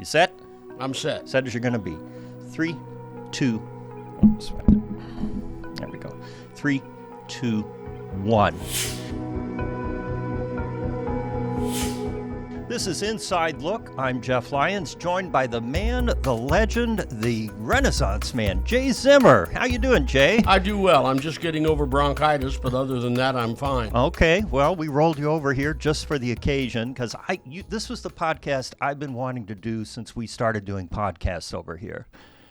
You set? I'm set. Set as you're going to be. 3, 2, there we go. 3, 2, 1. This is Inside Look. I'm Jeff Lyons, joined by the man, the legend, the Renaissance man, Jay Zimmer. How you doing, Jay? I do well. I'm just getting over bronchitis, but other than that, I'm fine. Okay, well, we rolled you over here just for the occasion because this was the podcast I've been wanting to do since we started doing podcasts over here.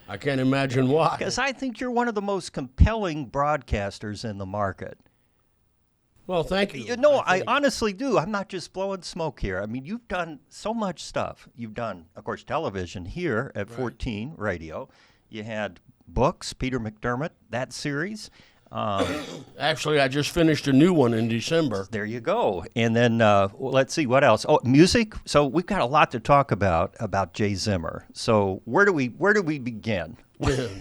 I can't imagine why. Because I think you're one of the most compelling broadcasters in the market. Well, thank you. You know, I honestly do. I'm not just blowing smoke here. I mean, you've done so much stuff. You've done, of course, television here at 14 Radio. You had books, Peter McDermott, that series. Actually, I just finished a new one in December. There you go. And then let's see, what else? Oh, music. So we've got a lot to talk about Jay Zimmer. So where do we begin?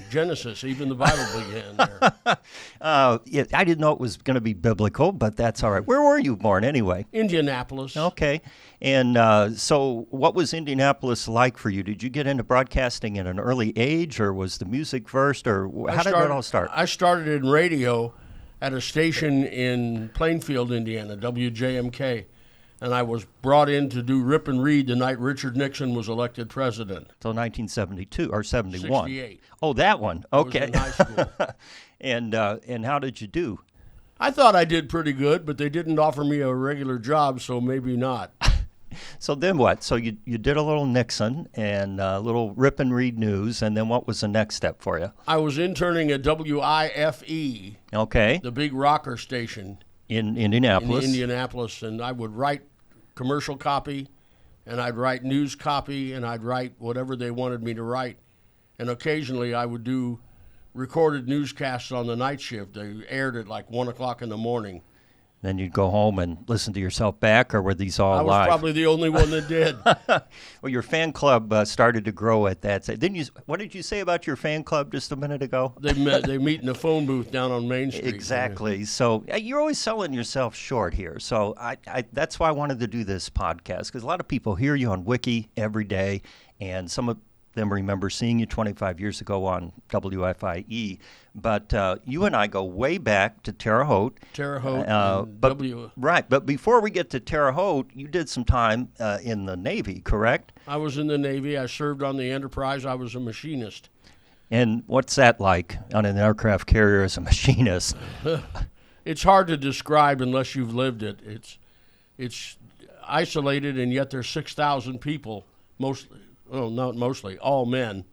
Genesis, even the Bible began there. Yeah, I didn't know it was going to be biblical, but that's all right. Where were you born anyway? Indianapolis. Okay. And so what was Indianapolis like for you? Did you get into broadcasting at an early age, or was the music first, or how did that all start? I started in radio at a station in Plainfield, Indiana, WJMK. And I was brought in to do Rip and Read the night Richard Nixon was elected president. So 1972 or 71. 68. Oh, that one. Okay. I was in high school. And how did you do? I thought I did pretty good, but they didn't offer me a regular job, so maybe not. So then what? So you did a little Nixon and a little Rip and Read news, and then what was the next step for you? I was interning at WIFE, Okay. the big rocker station In Indianapolis. in Indianapolis, and I would write commercial copy, and I'd write news copy, and I'd write whatever they wanted me to write. And occasionally I would do recorded newscasts on the night shift. They aired at like 1 o'clock in the morning. Then you'd go home and listen to yourself back, or were these all I was live? probably the only one that did. Well, your fan club started to grow at that. What did you say about your fan club just a minute ago? They meet in the phone booth down on Main Street. Exactly. So you're always selling yourself short here. So I that's why I wanted to do this podcast, because a lot of people hear you on Wiki every day, and some of them remember seeing you 25 years ago on WFIE. But you and I go way back to Terre Haute. Terre Haute. Right. But before we get to Terre Haute, you did some time in the Navy, correct? I was in the Navy. I served on the Enterprise. I was a machinist. And what's that like on an aircraft carrier as a machinist? It's hard to describe unless you've lived it. It's isolated, and yet there's 6,000 people, not mostly, all men.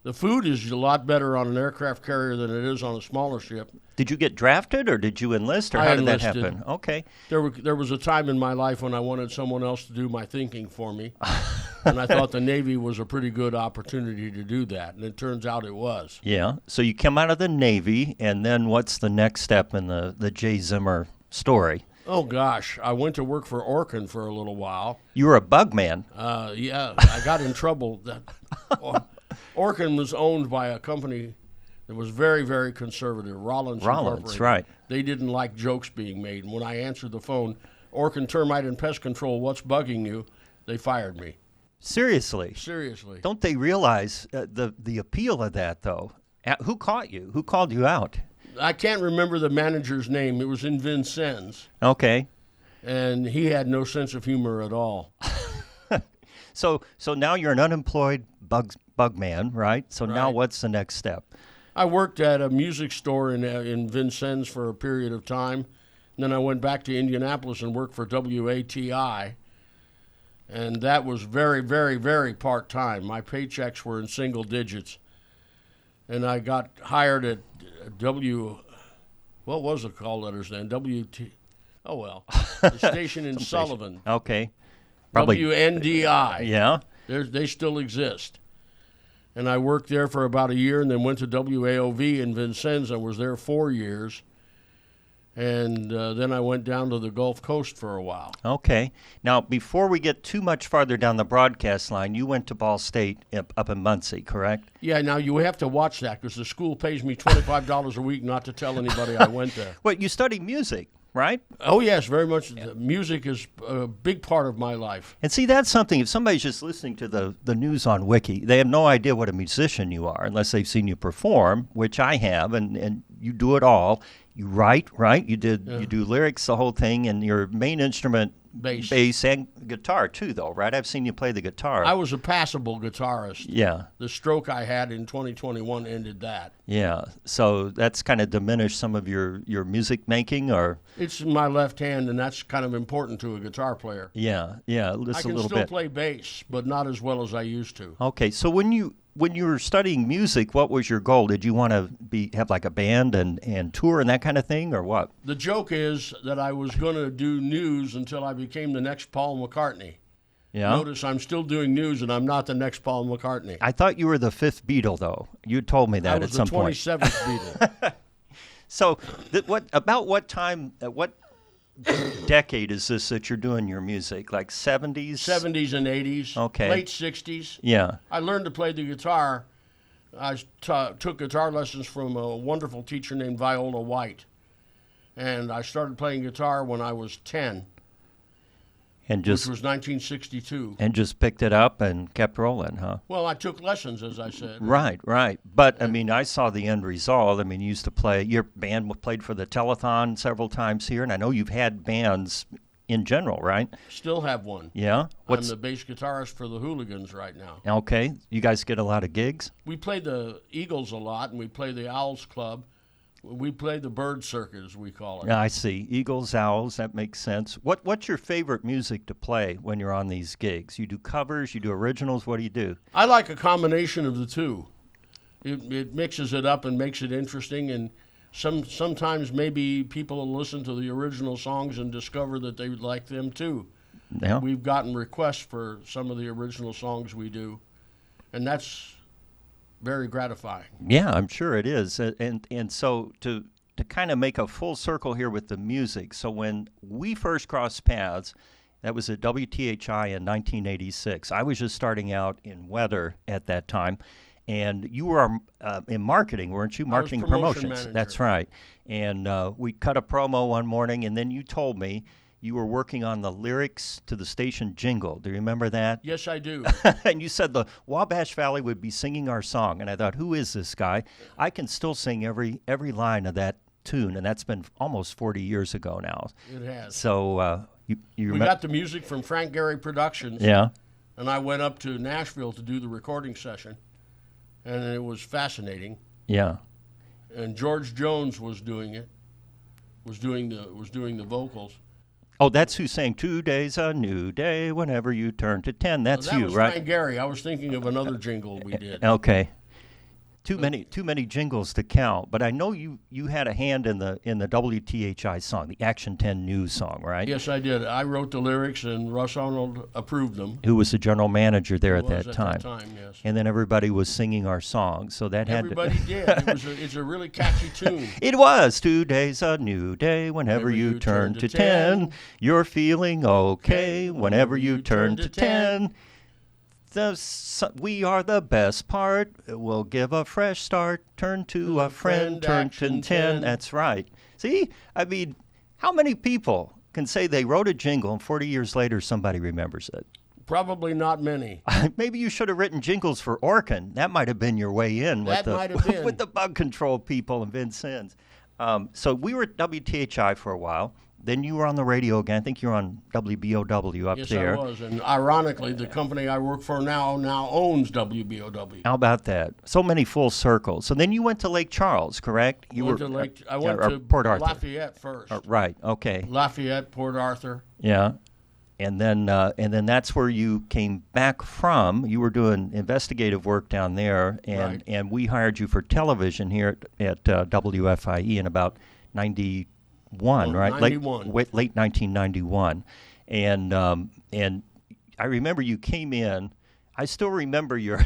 The food is a lot better on an aircraft carrier than it is on a smaller ship. Did you get drafted, or did you enlist, or how did that happen? Okay. There was a time in my life when I wanted someone else to do my thinking for me, and I thought the Navy was a pretty good opportunity to do that, and it turns out it was. Yeah. So you come out of the Navy, and then what's the next step in the Jay Zimmer story? Oh, gosh. I went to work for Orkin for a little while. You were a bug man. Yeah. I got in trouble. Orkin was owned by a company that was very, very conservative, Rollins Incorporated. Right. They didn't like jokes being made. And when I answered the phone, Orkin Termite and Pest Control, what's bugging you? They fired me. Seriously? Seriously. Don't they realize the appeal of that, though? Who caught you? Who called you out? I can't remember the manager's name. It was in Vincennes. Okay. And he had no sense of humor at all. So now you're an unemployed bug man, right? So Right. Now what's the next step? I worked at a music store in Vincennes for a period of time. And then I went back to Indianapolis and worked for WATI. And that was very, very, very part-time. My paychecks were in single digits. And I got hired at what was the call letters then? The station in Sullivan. Okay. Probably WNDI. Yeah. They still exist. And I worked there for about a year, and then went to WAOV in Vincennes and was there 4 years. And then I went down to the Gulf Coast for a while. Okay. Now, before we get too much farther down the broadcast line, you went to Ball State up in Muncie, correct? Yeah, now you have to watch that because the school pays me $25 a week not to tell anybody I went there. Well, you studied music, right? Oh, yes, very much. Yeah. Music is a big part of my life. And see, that's something, if somebody's just listening to the news on Wiki, they have no idea what a musician you are unless they've seen you perform, which I have, and you do it all. You write, right? You do lyrics, the whole thing, and your main instrument, bass and guitar too, though, right? I've seen you play the guitar. I was a passable guitarist. Yeah. The stroke I had in 2021 ended that. Yeah. So that's kind of diminished some of your music making, or? It's in my left hand, and that's kind of important to a guitar player. Yeah. Yeah. Just a little bit. I can still play bass, but not as well as I used to. Okay. So when you were studying music, what was your goal? Did you want to have like a band and tour and that kind of thing, or what? The joke is that I was going to do news until I became the next Paul McCartney. Yeah. Notice I'm still doing news, and I'm not the next Paul McCartney. I thought you were the fifth Beatle, though. You told me that at some point. I was the 27th Beatle. So, what time? What decade is this that you're doing your music? Like 70s? 70s and 80s. Okay. Late 60s. Yeah. I learned to play the guitar. I took guitar lessons from a wonderful teacher named Viola White. And I started playing guitar when I was 10, which was 1962. And just picked it up and kept rolling, huh? Well, I took lessons, as I said. Right. But, I mean, I saw the end result. I mean, you used to play, your band played for the telethon several times here, and I know you've had bands in general, right? Still have one. Yeah? I'm the bass guitarist for the Hooligans right now. Okay. You guys get a lot of gigs? We play the Eagles a lot, and we play the Owls Club. We play the bird circuit, as we call it. Yeah, I see. Eagles, Owls, that makes sense. What's your favorite music to play when you're on these gigs? You do covers, you do originals, what do you do? I like a combination of the two. It mixes it up and makes it interesting, and sometimes maybe people will listen to the original songs and discover that they would like them too. Yeah. We've gotten requests for some of the original songs we do, and that's very gratifying. Yeah, I'm sure it is. And so to kind of make a full circle here with the music, so when we first crossed paths, that was at WTHI in 1986. I was just starting out in weather at that time, and you were in marketing, weren't you? Marketing and promotions. Manager. That's right. And we cut a promo one morning, and then you told me you were working on the lyrics to the station jingle. Do you remember that? Yes, I do. And you said the Wabash Valley would be singing our song. And I thought, who is this guy? I can still sing every line of that tune, and that's been almost 40 years ago now. It has. So we got the music from Frank Gehry Productions. Yeah. And I went up to Nashville to do the recording session, and it was fascinating. Yeah. And George Jones was doing it. Was doing the vocals. Oh, that's who sang "Today's a New Day Whenever You Turn to 10." That's you, was right? Frank Gehry. I was thinking of another jingle we did. Okay. Too many jingles to count, but I know you had a hand in the WTHI song, the Action 10 News song, right? Yes, I did. I wrote the lyrics, and Russ Arnold approved them. Who was the general manager there at that time? Yes. And then everybody was singing our song, so that everybody did. It's a really catchy tune. It was. Today's a new day. Whenever you turn to 10, you're feeling okay. Whenever you turn to 10. We are the best part. We'll give a fresh start. Turn to a friend. Turn to 10. That's right. See, I mean, how many people can say they wrote a jingle and 40 years later somebody remembers it? Probably not many. Maybe you should have written jingles for Orkin. That might have been your way in with with the bug control people and Vince Sins. So we were at WTHI for a while. Then you were on the radio again. I think you're on WBOW up there. Yes, I was. And ironically, the company I work for now owns WBOW. How about that? So many full circles. So then you went to Lake Charles, correct? I went to Port Arthur. Lafayette first. Right. Okay. Lafayette, Port Arthur. Yeah. And then that's where you came back from. You were doing investigative work down there, and we hired you for television here at WFIE in about 91, right? 91. Late 1991. And I remember you came in. I still remember your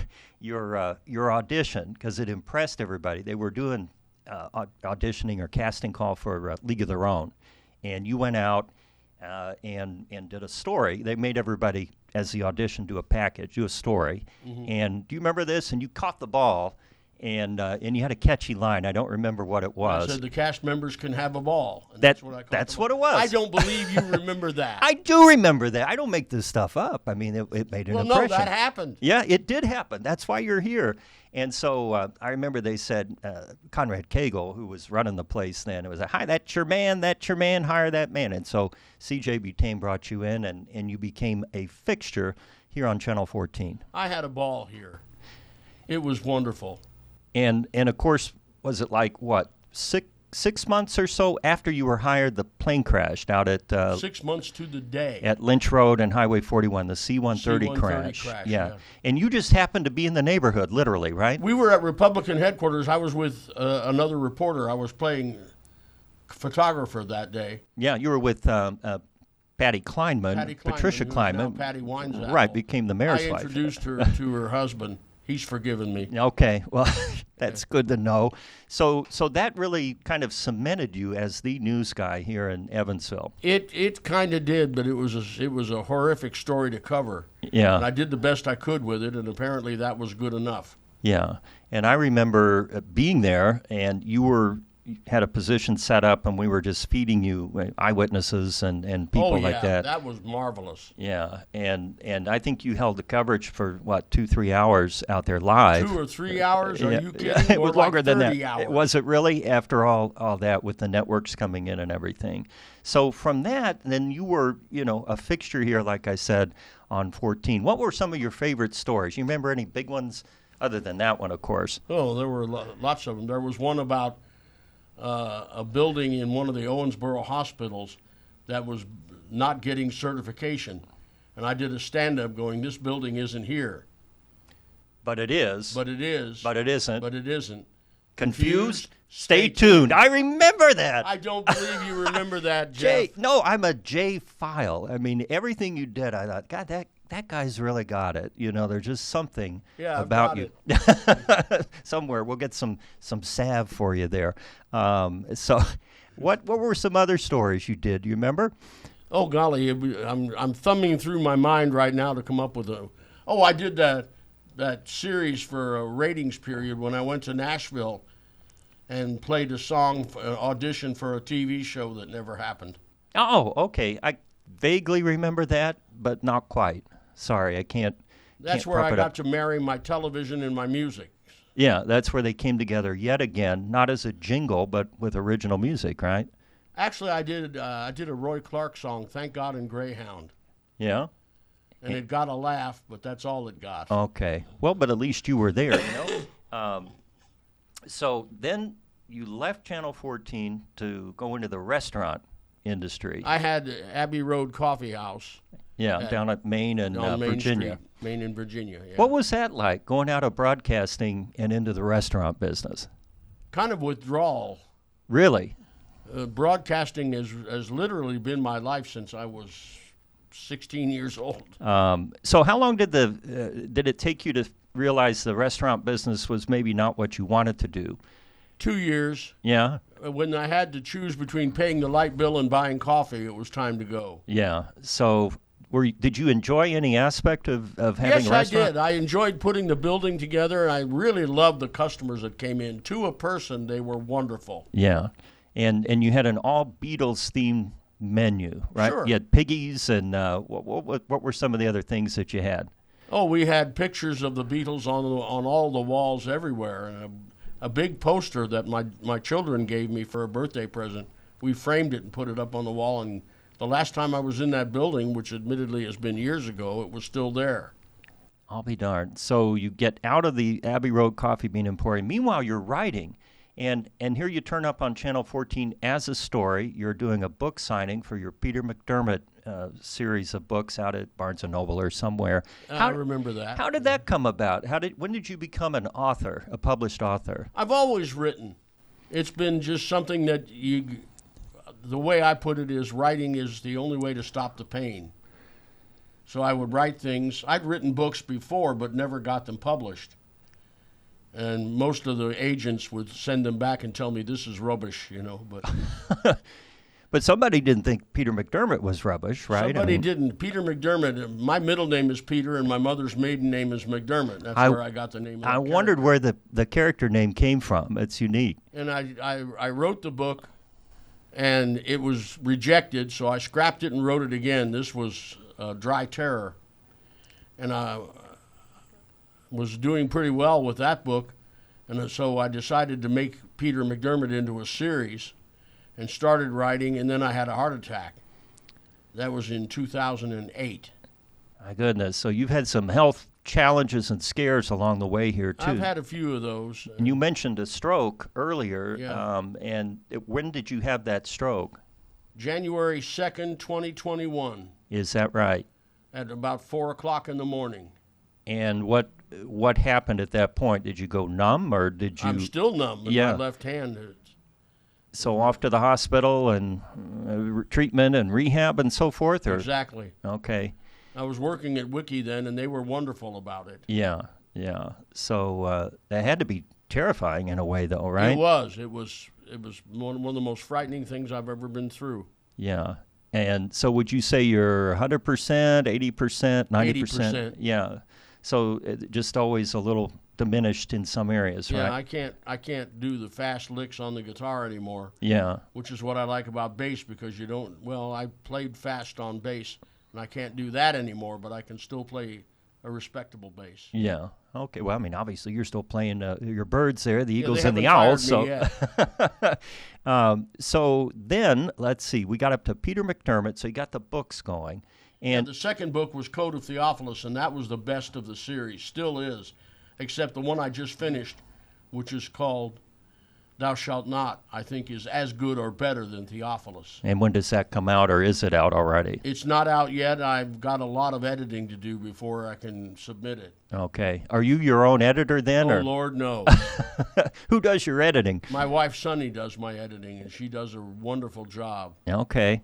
audition because it impressed everybody. They were doing auditioning or casting call for League of Their Own, and you went out and did a story. They made everybody, as the audition, do a package, do a story. Mm-hmm. And do you remember this? And you caught the ball, and you had a catchy line. I don't remember what it was. I said the cast members can have a ball. And That's what I called that's them. what it was. I don't believe you remember that. I do remember that. I don't make this stuff up. I mean, it made an well, impression. no, that happened. Yeah, it did happen. That's why you're here. And so I remember they said, Conrad Cagle, who was running the place then, it was, hi, that's your man, hire that man. And so C.J. Butane brought you in, and you became a fixture here on Channel 14. I had a ball here. It was wonderful. And of course, was it like, what, six months or so after you were hired, the plane crashed out at 6 months to the day at Lynch Road and Highway 41, the C-130 crash. Yeah. And you just happened to be in the neighborhood, literally, right? We were at Republican headquarters. I was with another reporter. I was playing photographer that day. Yeah, you were with Patty Kleinman, Patricia Kleinman. Patty Winesapple. Right, became the mayor's I wife. introduced her to her husband. He's forgiven me. Okay, well, that's good to know. So that really kind of cemented you as the news guy here in Evansville. It kind of did, but it was a horrific story to cover. Yeah. And I did the best I could with it, and apparently that was good enough. Yeah, and I remember being there, and you had a position set up, and we were just feeding you eyewitnesses and people like that. That was marvelous. Yeah, and I think you held the coverage for, 2-3 hours out there live. 2 or 3 hours? Are you kidding? It was longer than that. Hours. Was it really, after all that with the networks coming in and everything? So from that, then you were, a fixture here, like I said, on 14. What were some of your favorite stories? You remember any big ones other than that one, of course? Oh, there were lots of them. There was one about a building in one of the Owensboro hospitals that was not getting certification. And I did a stand-up going, this building isn't here. But it is. But it is. But it isn't. But it isn't. Confused? Stay tuned. I remember that. I don't believe you remember that, Jeff. Jay, no, I'm a Jay file. I mean, everything you did, I thought, God, that guy's really got it. There's just something about you. Somewhere we'll get some salve for you there. So, what were some other stories you did? Do you remember? Oh golly, I'm thumbing through my mind right now to come up with a. Oh, I did that series for a ratings period when I went to Nashville and played a song, audition for a TV show that never happened. Oh, okay. I vaguely remember that, but not quite. Sorry, I can't. That's where I got to marry my television and my music. Yeah, that's where they came together yet again, not as a jingle, but with original music, right? Actually, I did a Roy Clark song, "Thank God in Greyhound." Yeah. And it got a laugh, but that's all it got. Okay. Well, but at least you were there, So then you left Channel 14 to go into the restaurant industry. I had Abbey Road Coffee House. Yeah, down at Main and Virginia. Main and Virginia, yeah. What was that like, going out of broadcasting and into the restaurant business? Kind of withdrawal. Really? Broadcasting has literally been my life since I was 16 years old. So how long did it take you to realize the restaurant business was maybe not what you wanted to do? 2 years. Yeah. When I had to choose between paying the light bill and buying coffee, it was time to go. Yeah. So did you enjoy any aspect of having a restaurant? Yes, I did. I enjoyed putting the building together, and I really loved the customers that came in. To a person, they were wonderful. Yeah. And you had an all Beatles themed menu, right? Sure. You had piggies, and what were some of the other things that you had? Oh, we had pictures of the Beatles on all the walls everywhere, and a big poster that my children gave me for a birthday present. We framed it and put it up on the wall, and the last time I was in that building, which admittedly has been years ago, it was still there. I'll be darned. So you get out of the Abbey Road Coffee Bean Emporium. Meanwhile, you're writing. And here you turn up on Channel 14 as a story. You're doing a book signing for your Peter McDermott series of books out at Barnes & Noble or somewhere. I remember that. How did that come about? When did you become an author, a published author? I've always written. It's been just something that the way I put it is, writing is the only way to stop the pain. So I would write things. I'd written books before, but never got them published. And most of the agents would send them back and tell me this is rubbish, but But somebody didn't think Peter McDermott was rubbish, right? Somebody didn't. Peter McDermott, my middle name is Peter, and my mother's maiden name is McDermott. That's where I got the name of the I character. wondered where the character name came from. It's unique. And I wrote the book, and it was rejected, so I scrapped it and wrote it again. This was Dry Terror. And I was doing pretty well with that book, and so I decided to make Peter McDermott into a series and started writing, and then I had a heart attack. That was in 2008. My goodness. So you've had some health challenges and scares along the way here, too. I've had a few of those. And you mentioned a stroke earlier. Yeah. When did you have that stroke? January 2nd, 2021. Is that right? At about 4 o'clock in the morning. And what happened at that point? Did you go numb, or did you? I'm still numb in my left hand. So off to the hospital and treatment and rehab and so forth, or? Exactly. Okay. I was working at Wiki then, and they were wonderful about it. Yeah. So that had to be terrifying in a way, though, right? It was. It was one of the most frightening things I've ever been through. Yeah. And so would you say you're 100%, 80%, 90%? 80%. Yeah. So just always a little diminished in some areas, right? Yeah, I can't do the fast licks on the guitar anymore. Yeah. Which is what I like about bass, because you don't, well, I played fast on bass, and I can't do that anymore, but I can still play a respectable bass. Yeah. Okay. Well, I mean, obviously you're still playing your birds there, the Eagles they and the haven't Owls. fired me yet. So then, let's see, we got up to Peter McDermott, so you got the books going. And the second book was Code of Theophilus, and that was the best of the series, still is, except the one I just finished, which is called Thou Shalt Not, I think is as good or better than Theophilus. And when does that come out, or is it out already? It's not out yet. I've got a lot of editing to do before I can submit it. Okay. Are you your own editor then? Oh, or? Lord, no. Who does your editing? My wife, Sunny, does my editing, and she does a wonderful job. Okay.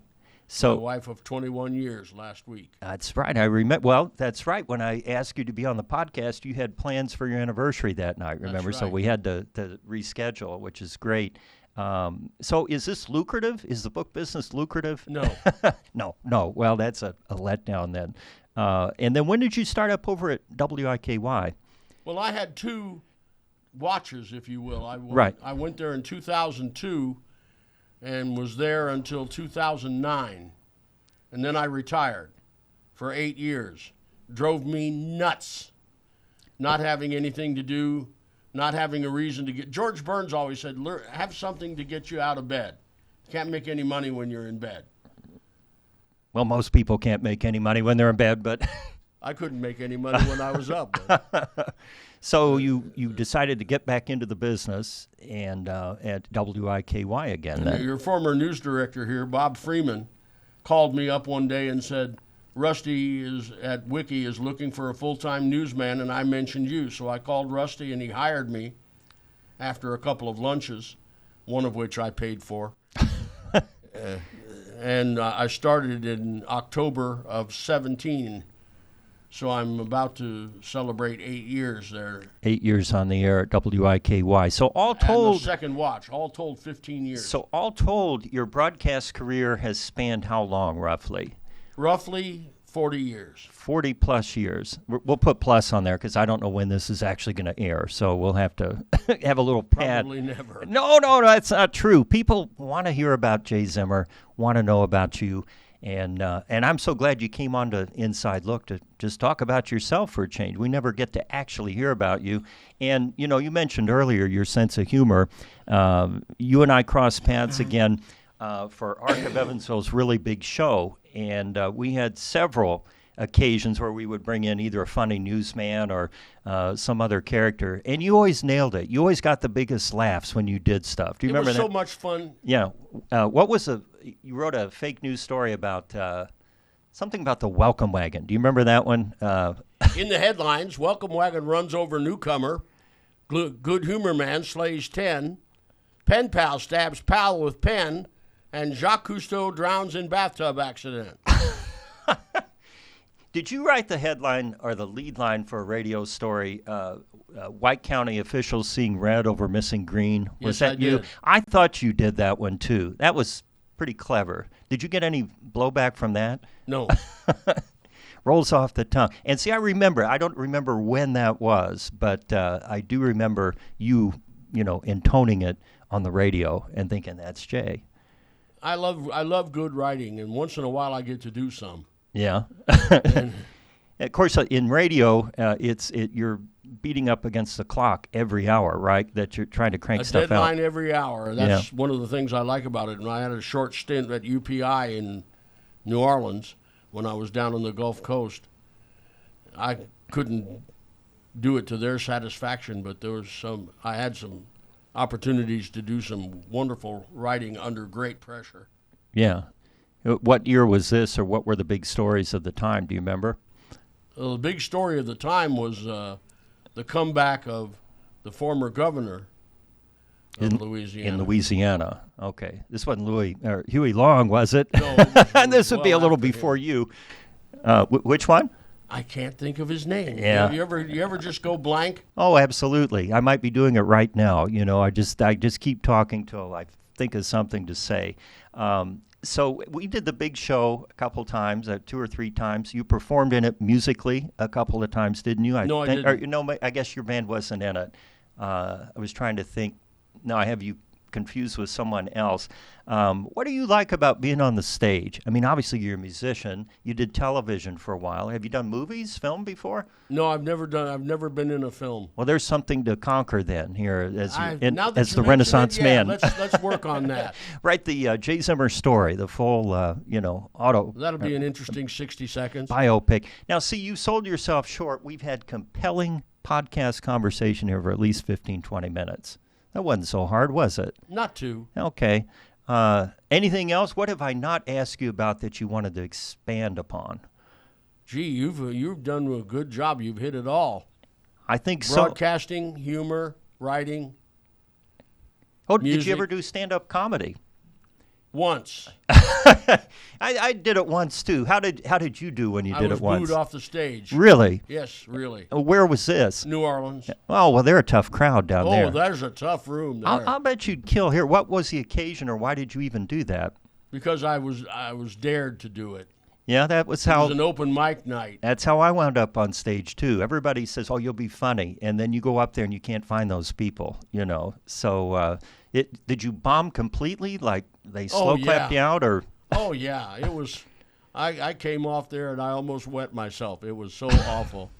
So, my wife of 21 years last week. That's right. I remember. Well, that's right. When I asked you to be on the podcast, you had plans for your anniversary that night, remember? That's So right. we had to reschedule, which is great. So is this lucrative? Is the book business lucrative? No. No. Well, that's a letdown then. And then when did you start up over at WIKY? Well, I had two watches, if you will. Right. I went there in 2002 and was there until 2009. And then I retired for 8 years. Drove me nuts. Not having anything to do, not having a reason to get. George Burns always said, have something to get you out of bed. You can't make any money when you're in bed. Well, most people can't make any money when they're in bed, but I couldn't make any money when I was up. But. So you decided to get back into the business and at WIKY again then. Your former news director here, Bob Freeman, called me up one day and said, Rusty is at Wiki is looking for a full-time newsman, and I mentioned you. So I called Rusty, and he hired me after a couple of lunches, one of which I paid for. And I started in October of 17. So I'm about to celebrate 8 years there. 8 years on the air at WIKY. So all And told, the second watch, all told 15 years. So all told, your broadcast career has spanned how long, roughly? Roughly 40 years. 40 plus years. We'll put plus on there because I don't know when this is actually going to air. So we'll have to have a little pad. Probably never. No, that's not true. People want to hear about Jay Zimmer, want to know about you. And I'm so glad you came on to Inside Look to just talk about yourself for a change. We never get to actually hear about you. And, you mentioned earlier your sense of humor. You and I crossed paths again for Ark of Evansville's really big show. And we had several occasions where we would bring in either a funny newsman or some other character. And you always nailed it. You always got the biggest laughs when you did stuff. Do you remember that? It was so much fun. Yeah. What was you wrote a fake news story about something about the welcome wagon. Do you remember that one? In the headlines, welcome wagon runs over newcomer. Good humor man slays 10. Pen pal stabs pal with pen. And Jacques Cousteau drowns in bathtub accident. Did you write the headline or the lead line for a radio story, White County officials seeing red over missing green? Was Yes, that I you? did. I thought you did that one too. That was pretty clever. Did you get any blowback from that? No. Rolls off the tongue. And see, I don't remember when that was, but I do remember you intoning it on the radio and thinking, that's Jay. I love good writing, and once in a while I get to do some. Yeah. Of course, in radio, you're beating up against the clock every hour, right? That you're trying to crank stuff out. A deadline every hour. That's one of the things I like about it. And I had a short stint at UPI in New Orleans when I was down on the Gulf Coast. I couldn't do it to their satisfaction, but I had some opportunities to do some wonderful writing under great pressure. Yeah. What year was this, or what were the big stories of the time? Do you remember? Well, the big story of the time was the comeback of the former governor of Louisiana. In Louisiana. Okay. This wasn't Huey Long, was it? No. This would be a little before you. Which one? I can't think of his name. Yeah. You ever just go blank? Oh, absolutely. I might be doing it right now. I just keep talking till I think of something to say. So we did the big show a couple times, 2 or 3 times. You performed in it musically a couple of times, didn't you? I didn't. I guess your band wasn't in it. I was trying to think. No, I have you confused with someone else. What do you like about being on the stage? I mean, obviously you're a musician. You did television for a while. Have you done film before? No, I've never been in a film. Well, there's something to conquer then here as the Renaissance man. Let's work on that. Write the Jay Zimmer story, the full auto. That'll be an interesting 60 seconds. Biopic. Now, see, you sold yourself short. We've had compelling podcast conversation here for at least 15, 20 minutes. That wasn't so hard, was it? Not too. Okay. Anything else? What have I not asked you about that you wanted to expand upon? Gee, you've done a good job. You've hit it all. I think so. Broadcasting, humor, writing. Oh, music. Did you ever do stand-up comedy? Once. I did it once too. How did you do when you did it once? I was booed off the stage. Really? Yes, really. Where was this? New Orleans. Oh, well, they're a tough crowd down there. Oh, there's a tough room there. I'll bet you'd kill here. What was the occasion, or why did you even do that? Because I was dared to do it. Yeah, that was how. It was an open mic night. That's how I wound up on stage too. Everybody says, "Oh, you'll be funny," and then you go up there and you can't find those people. So did you bomb completely? Like they slow clapped you out, or? Oh yeah, it was. I came off there and I almost wet myself. It was so awful.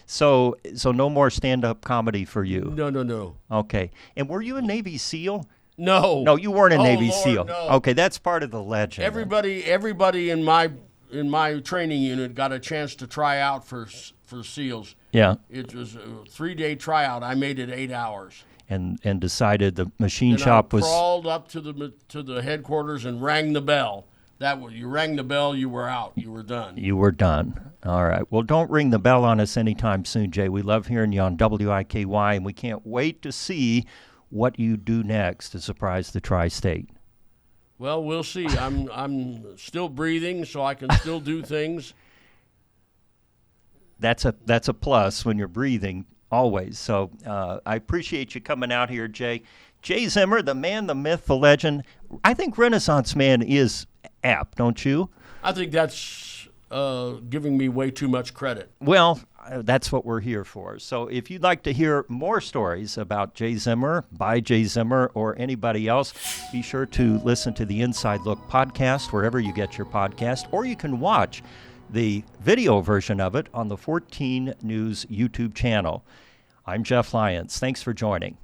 So no more stand-up comedy for you. No. Okay. And were you a Navy SEAL? No, you weren't a Navy Lord, SEAL. No. Okay, that's part of the legend. Everybody in my training unit got a chance to try out for SEALs. Yeah. It was a 3-day tryout. I made it 8 hours. And decided the machine shop was. I crawled up to the headquarters and rang the bell. You rang the bell, you were out. You were done. You were done. All right. Well, don't ring the bell on us anytime soon, Jay. We love hearing you on WIKY, and we can't wait to see what you do next to surprise the tri-state. Well, we'll see. I'm still breathing, so I can still do things. That's a plus when you're breathing always. So I appreciate you coming out here, Jay. Jay Zimmer, the man, the myth, the legend. I think Renaissance Man is apt, don't you? I think that's giving me way too much credit. Well, that's what we're here for. So if you'd like to hear more stories about Jay Zimmer, by Jay Zimmer, or anybody else, be sure to listen to the Inside Look podcast wherever you get your podcast, or you can watch the video version of it on the 14 News YouTube channel. I'm Jeff Lyons. Thanks for joining.